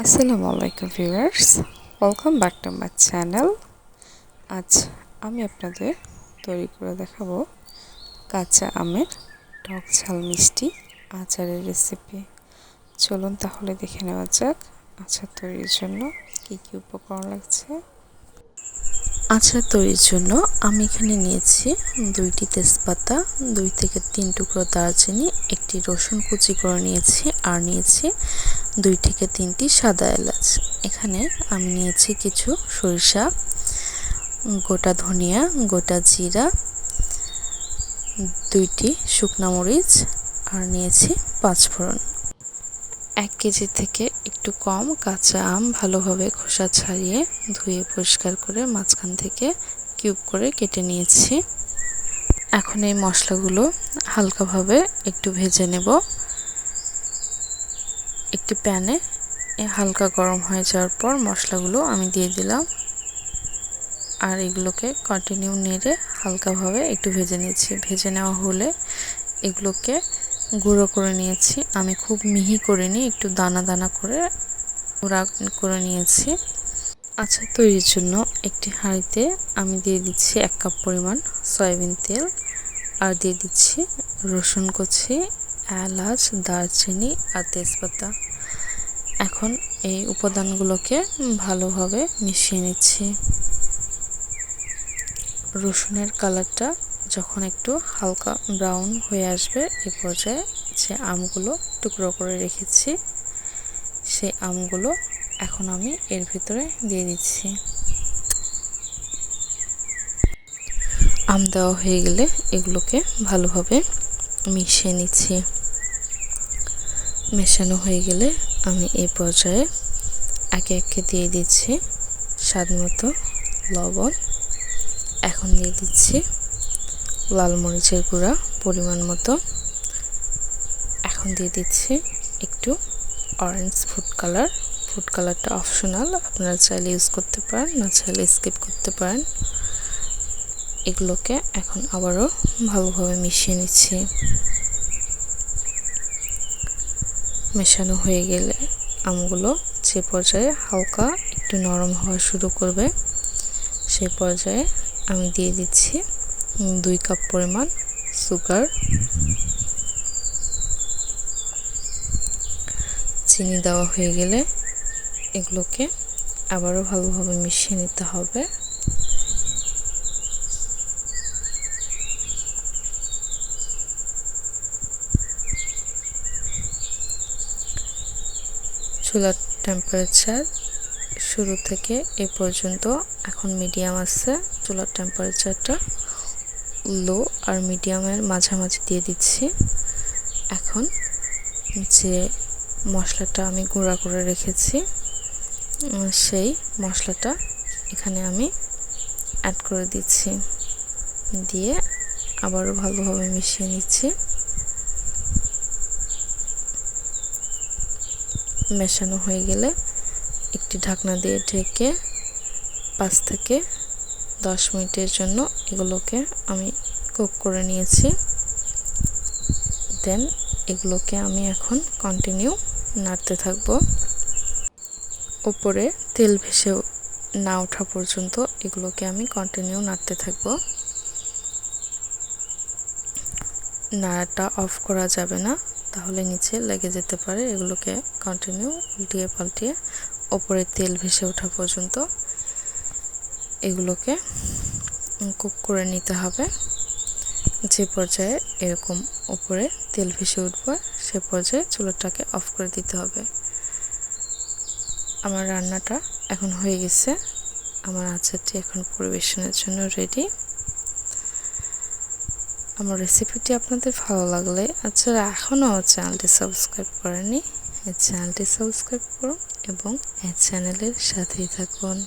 আসসালামু আলাইকুম viewers, welcome back to my channel. আজ আমি আপনাদের তৈরি করে দেখাবো কাঁচা আমের টক ঝাল মিষ্টি আচারের রেসিপি। চলুন তাহলে দেখে নেওয়া যাক আচার তৈরির জন্য কী কী উপকরণ লাগছে। আচার তৈরির জন্য আমি এখানে নিয়েছি 2টি তেজপাতা, 2 থেকে 3 টুকরো দারচিনি, একটি রসুন কুচি করে নিয়েছি, আর নিয়েছি 2 থেকে 3টি সাদা এলাচ। এখানে আমি নিয়েছি কিছু সরিষা, গোটা ধনিয়া, গোটা জিরা, 2টি শুকনা মরিচ, আর নিয়েছি 5 ফোড়ন। 1 কেজি থেকে একটু কম কাঁচা আম ভালোভাবে খোসা ছাড়িয়ে ধুয়ে পরিষ্কার করে মাঝখান থেকে কিউব করে কেটে নিয়েছি। এখন এই মশলাগুলো হালকাভাবে একটু ভেজে নেব। একটি প্যানে হালকা গরম হয়ে যাওয়ার পর মশলাগুলো আমি দিয়ে দিলাম, আর এগুলোকে কন্টিনিউ নেড়ে হালকাভাবে একটু ভেজে নিয়েছি। ভেজে নেওয়া হলে এগুলোকে গুঁড়ো করে নিয়েছি। আমি খুব মিহি করে নিয়ে একটু দানা দানা করে গুঁড়া করে নিয়েছি। আচার তৈরির জন্য একটি হাঁড়িতে আমি দিয়ে দিচ্ছি 1 কাপ পরিমাণ সয়াবিন তেল, আর দিয়ে দিচ্ছি রসুন কুচি, এলাচ, দারচিনি আর তেজপাতা। এখন এই উপাদানগুলোকে ভালোভাবে মিশিয়ে নিচ্ছি। রসুনের কালারটা যখন একটু হালকা ব্রাউন হয়ে আসবে, এই পর্যায়ে যে আমগুলো টুকরো করে রেখেছি সেই আমগুলো এখন আমি এর ভিতরে দিয়ে দিচ্ছি। আম দেওয়া হয়ে গেলে এগুলোকে ভালোভাবে মিশিয়ে নিচ্ছি। মেশানো হয়ে গেলে আমি এই পর্যায়ে একে একে দিয়ে দিচ্ছি স্বাদ মতো লবণ। এখন দিয়ে দিচ্ছি লাল মরিচের গুঁড়া পরিমাণ মতো। এখন দিয়ে দিচ্ছি একটু অরেঞ্জ ফুড কালার। ফুড কালারটা অপশনাল, আপনারা চাইলে ইউজ করতে পারেন, না চাইলে স্কিপ করতে পারেন। এগুলোকে এখন আবারও ভালোভাবে মিশিয়ে নিচ্ছি। মেশানো হয়ে গেলে আমগুলো যে পর্যায়ে হালকা একটু নরম হওয়া শুরু করবে, সেই পর্যায়ে আমি দিয়ে দিচ্ছি 2 কাপ পরিমাণ সুগার। চিনি দেওয়া হয়ে গেলে এগুলোকে আবারও ভালোভাবে মিশিয়ে নিতে হবে। চুলার টেম্পারেচার শুরু থেকে এ পর্যন্ত এখন মিডিয়াম আছে। চুলার টেম্পারেচারটা লো আর মিডিয়ামের মাঝামাঝি দিয়ে দিচ্ছি। এখন যে মশলাটা আমি গুঁড়া করে রেখেছি সেই মশলাটা এখানে আমি অ্যাড করে দিচ্ছি, দিয়ে আবারও ভালোভাবে মিশিয়ে নিচ্ছি। মেশানো হয়ে গেলে একটি ঢাকনা দিয়ে ঢেকে 5 থেকে 10 মিনিটের জন্য এগুলোকে আমি কুক করে নিয়েছি। দেন এগুলোকে আমি এখন কন্টিনিউ নাড়তে থাকব। উপরে তেল ভেসে না ওঠা পর্যন্ত এগুলোকে আমি কন্টিনিউ নাড়তে থাকব। নাড়াটা অফ করা যাবে না, তাহলে নিচে লেগে যেতে পারে। এগুলোকে কন্টিনিউ উল্টিয়ে পাল্টিয়ে ওপরে তেল ভেসে ওঠা পর্যন্ত এগুলোকে কুক করে নিতে হবে। যে পর্যায়ে এরকম উপরে তেল ভেসে উঠবে সে পর্যায়ে চুলাটাকে অফ করে দিতে হবে। আমার রান্নাটা এখন হয়ে গেছে। আমার আচারটি এখন পরিবেশনের জন্য রেডি। আমার রেসিপিটি আপনাদের ভালো লাগলে যারা এখনও চ্যানেলটি সাবস্ক্রাইব করেনি, এই চ্যানেলটি সাবস্ক্রাইব করুন এবং এই চ্যানেলের সাথেই থাকুন।